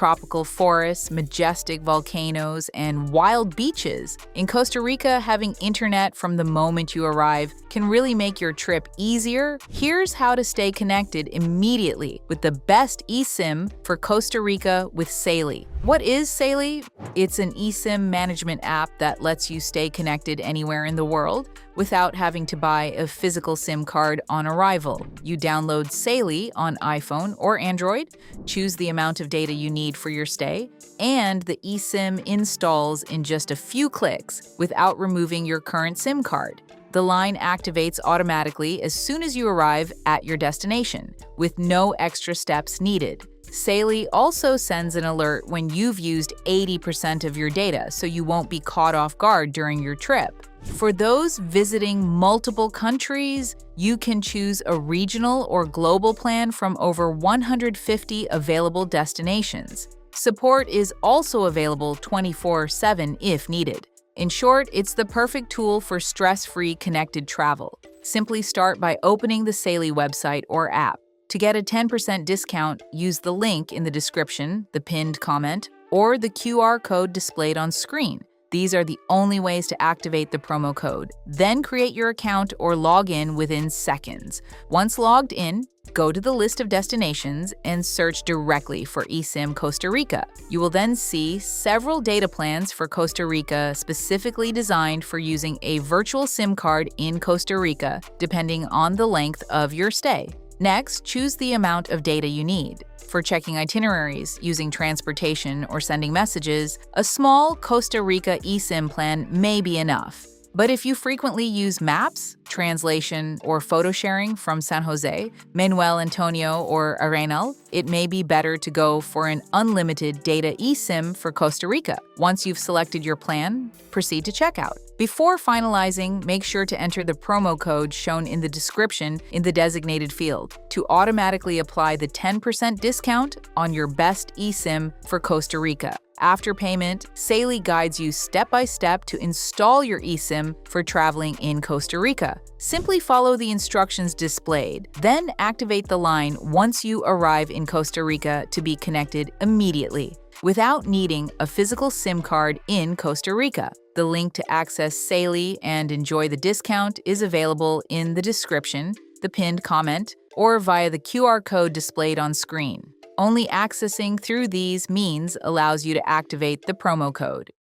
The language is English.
tropical forests, majestic volcanoes, and wild beaches. In Costa Rica, having internet from the moment you arrive can really make your trip easier. Here's how to stay connected immediately with the best eSIM for Costa Rica with Saily. What is Saily? It's an eSIM management app that lets you stay connected anywhere in the world without having to buy a physical SIM card on arrival. You download Saily on iPhone or Android, choose the amount of data you need for your stay, and the eSIM installs in just a few clicks without removing your current SIM card. The line activates automatically as soon as you arrive at your destination, with no extra steps needed. Saily also sends an alert when you've used 80% of your data, so you won't be caught off guard during your trip. For those visiting multiple countries, you can choose a regional or global plan from over 150 available destinations. Support is also available 24/7 if needed. In short, it's the perfect tool for stress-free connected travel. Simply start by opening the Saily website or app. To get a 10% discount, use the link in the description, the pinned comment, or the QR code displayed on screen. These are the only ways to activate the promo code. Then create your account or log in within seconds. Once logged in, go to the list of destinations and search directly for eSIM Costa Rica. You will then see several data plans for Costa Rica specifically designed for using a virtual SIM card in Costa Rica, depending on the length of your stay. Next, choose the amount of data you need. For checking itineraries, using transportation, or sending messages, a small Costa Rica eSIM plan may be enough. But if you frequently use maps, translation, or photo sharing from San Jose, Manuel Antonio, or Arenal, it may be better to go for an unlimited data eSIM for Costa Rica. Once you've selected your plan, proceed to checkout. Before finalizing, make sure to enter the promo code shown in the description in the designated field to automatically apply the 10% discount on your best eSIM for Costa Rica. After payment, Saily guides you step-by-step to install your eSIM for traveling in Costa Rica. Simply follow the instructions displayed, then activate the line once you arrive in Costa Rica to be connected immediately, without needing a physical SIM card in Costa Rica. The link to access Saily and enjoy the discount is available in the description, the pinned comment, or via the QR code displayed on screen. Only accessing through these means allows you to activate the promo code.